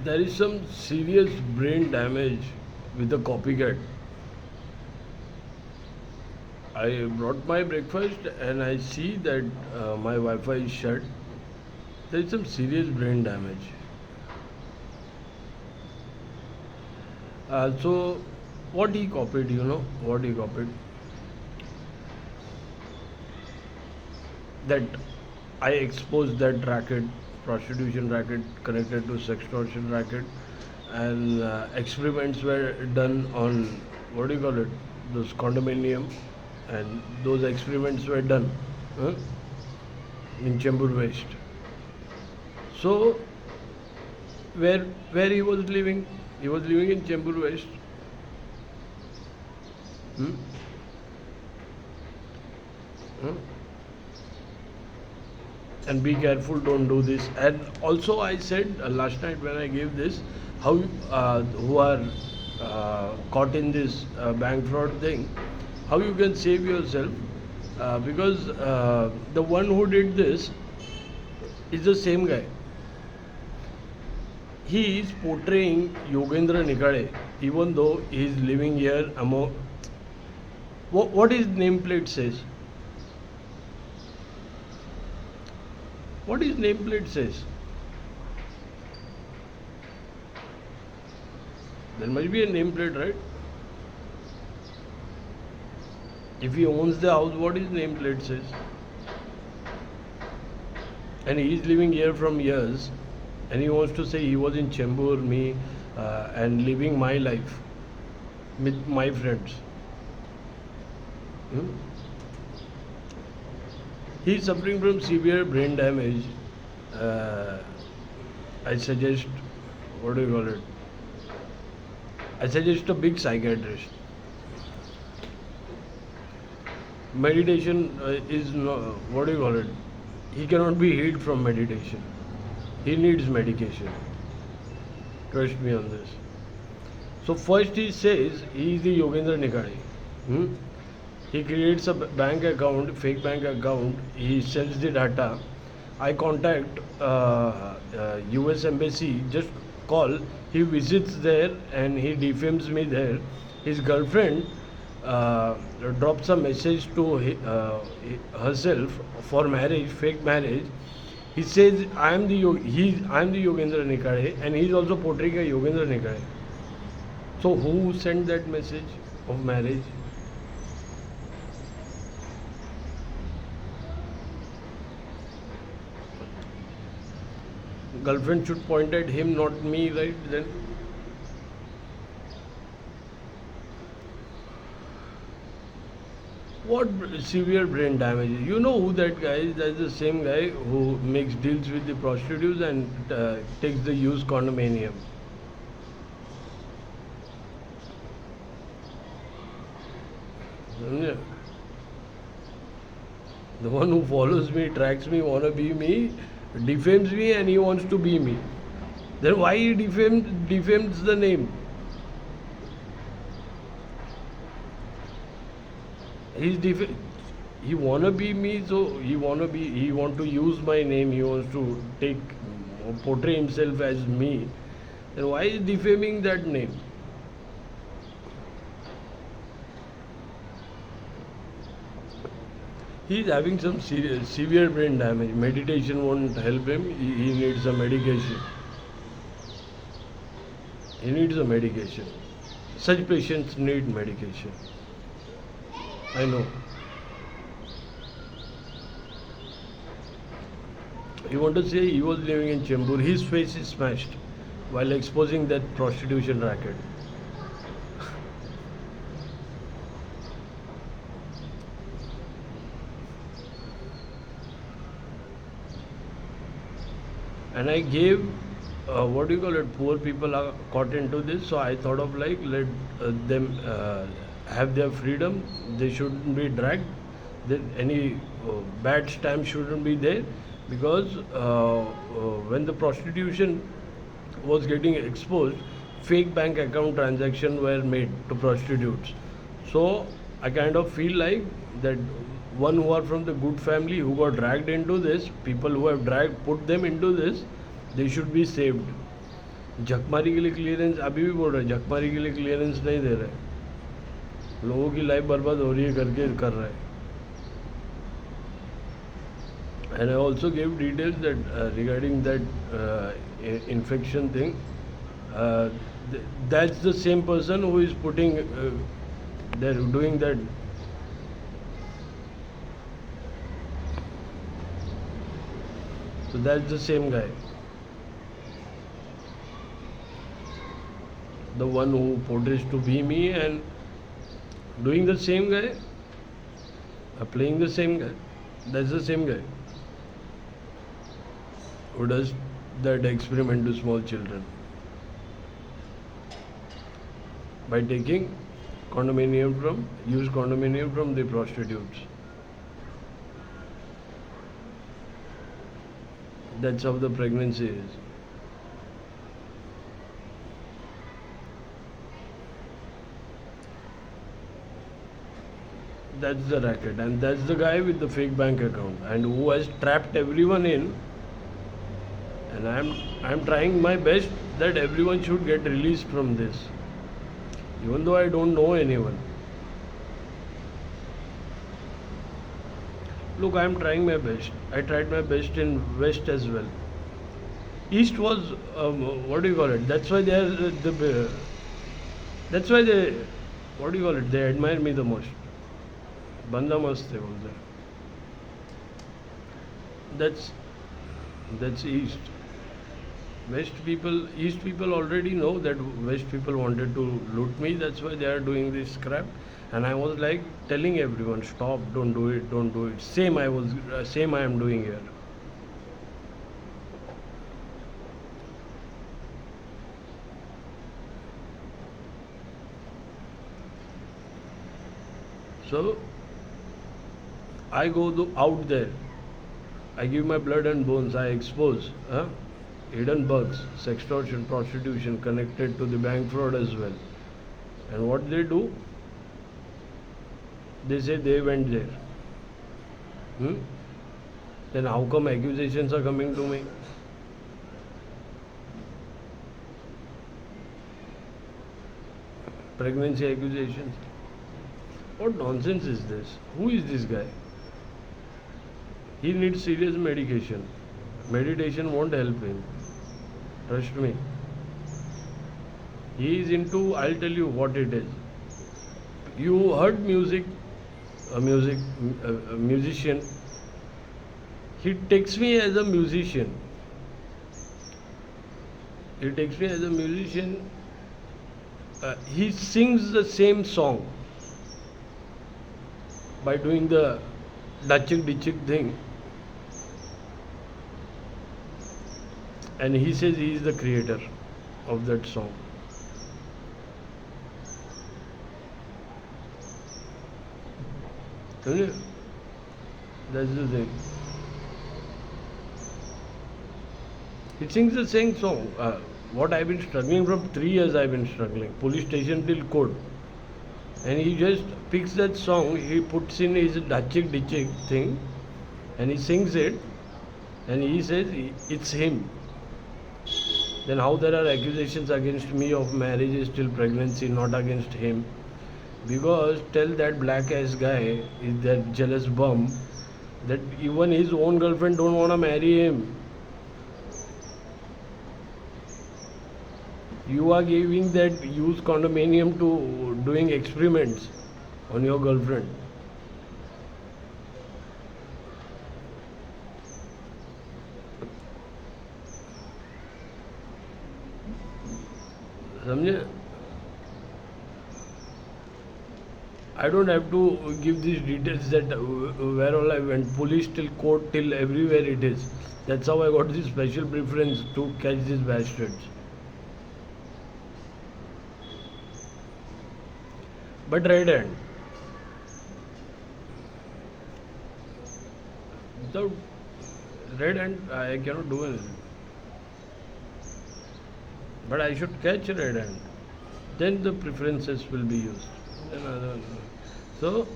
there is some serious brain damage with the copycat. I brought my breakfast and I see that my Wi-Fi is shut. There is some serious brain damage. So, what he copied, what he copied? That I exposed that racket, prostitution racket connected to sextortion racket, and experiments were done on what do you call it? Those condominium, and those experiments were done huh, in Chembur West. So where he was living? He was living in Chembur West. Hmm? Hmm? And be careful, don't do this. And also I said last night when I gave this, how who are caught in this bank fraud thing, how you can save yourself, because the one who did this is the same guy. He is portraying Yogendra Nikade, even though he is living here among what his nameplate says. What his nameplate says. There must be a nameplate, right? If he owns the house, what his nameplate says? And he is living here from years, and he wants to say he was in Chembur, me, and living my life with my friends. Hmm? He is suffering from severe brain damage. Uh, I suggest, what do you call it? I suggest a big psychiatrist. Meditation is no, what do you call it? He cannot be healed from meditation. He needs medication. Trust me on this. So first he says he is the Yogendra Nikade. Hmm? He creates a bank account, fake bank account. He sells the data. I contact US Embassy. Just call. He visits there and he defames me there. His girlfriend drops a message to herself for marriage, fake marriage. He says I am the Yogendra Nikade, and he is also portraying a Yogendra Nikade. So who sent that message of marriage? Girlfriend should point at him, not me, right? Then what severe brain damage? You know who that guy is? That's the same guy who makes deals with the prostitutes and takes the used condominium. Yeah. The one who follows me, tracks me, wanna be me, defames me, and he wants to be me. Then why he defames the name? He wanna be me, so he want to use my name. He wants to portray himself as me. Then why is defaming that name? He is having some severe brain damage. Meditation won't help him. He needs a medication. He needs a medication. Such patients need medication. I know. You want to say he was living in Chembur. His face is smashed while exposing that prostitution racket. And I gave what do you call it? Poor people are caught into this, so I thought of like let them have their freedom. They shouldn't be dragged. Any bad stamp shouldn't be there, because when the prostitution was getting exposed, fake bank account transactions were made to prostitutes. So I kind of feel like that one who are from the good family who got dragged into this, people who have put them into this, they should be saved. झकमारी के लिए clearance अभी भी बोल रहे हैं, झकमारी के लिए clearance नहीं दे रहे, लोगों की लाइफ बर्बाद हो रही है करके कर रहे हैं. And I also gave details that regarding that infection thing. Uh, that's the same person who is putting, they're doing that. So that's the same guy, the one who portrays to be me and doing the same guy, playing the same guy. That's the same guy who does that experiment to small children by taking used condominium from the prostitutes. That's how the pregnancy is. That's the racket, and that's the guy with the fake bank account and who has trapped everyone in. And I'm trying my best that everyone should get released from this, even though I don't know anyone. Look, I'm trying my best. I tried my best in West as well. East was what do you call it? That's why they are that's why they, what do you call it? They admire me the most. Banda mast hai बोलते हैं. That's East. East people already know that West people wanted to loot me. That's why they are doing this crap. And I was like telling everyone, stop, don't do it, don't do it. Same I am doing here. So I go out there. I give my blood and bones. I expose hidden bugs, sextortion, prostitution connected to the bank fraud as well. And what they do? They say they went there. Then how come accusations are coming to me? Pregnancy accusations. What nonsense is this? Who is this guy? He needs serious medication. Meditation won't help him. Trust me. He is into, I'll tell you what it is. You heard music, a musician. He takes me as a musician. He sings the same song by doing the dachik thing. And he says he is the creator of that song. That's the thing. He sings the same song. What I've been struggling from 3 years, I've been struggling. Police station till court. And he just picks that song, he puts in his dachik thing, and he sings it, and he says it's him. Then how there are accusations against me of marriage, still pregnancy, not against him? Because tell that black ass guy, is that jealous bum, that even his own girlfriend don't wanna marry him. You are giving that used condominium to doing experiments on your girlfriend. समझे? I don't have to give these details that where all I went, police till court till everywhere it is. That's how I got this special preference to catch these bastards. But red hand. Without red hand, I cannot do anything. But I should catch a red hand. Then the preferences will be used. So,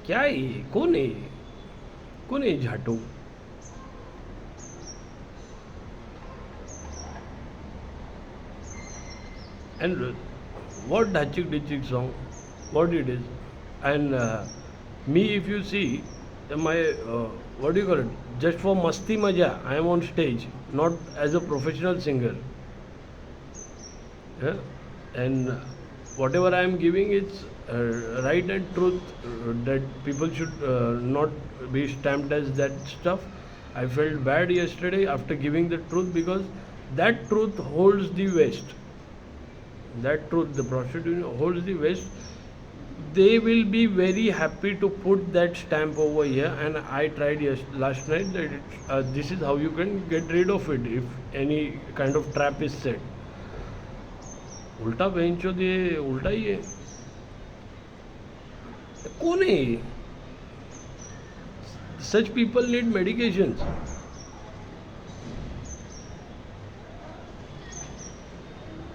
क्या है ये? कौन है ये? कौन है झाटू? And what Dachik Ditchik song, what it is. And me, if you see, my, what do you call it? Just for Masti Maja, I am on stage, not as a professional singer. Yeah? And whatever I am giving, it's right and truth, that people should not be stamped as that stuff. I felt bad yesterday after giving the truth, because that truth holds the West. That truth, the prostitution holds the West. They will be very happy to put that stamp over here. And I tried last night that this is how you can get rid of it if any kind of trap is set. उल्टा बेंचो दे, उल्टा ही है. कौन है ये? Such people need medications.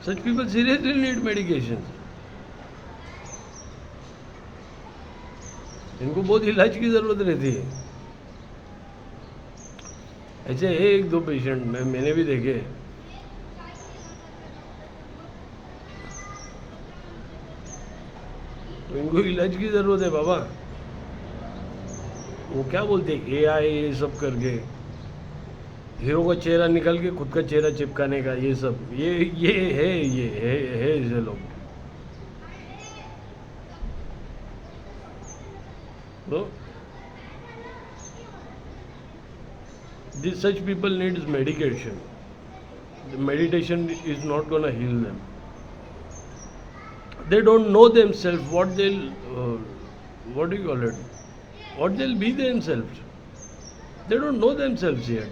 Such people seriously need medications. इनको बहुत इलाज की ज़रूरत रहती है. ऐसे है एक दो पेशेंट, मैंने भी देखे. तो इनको इलाज की ज़रूरत है बाबा. वो क्या बोलते हैं, AI ये सब करके, हीरो का चेहरा निकाल के खुद का चेहरा चिपकाने का, ये सब ये है ऐसे लोग. So, such people needs medication. The meditation is not gonna heal them. They don't know themselves what they'll, what do you call it? What they'll be themselves. They don't know themselves yet.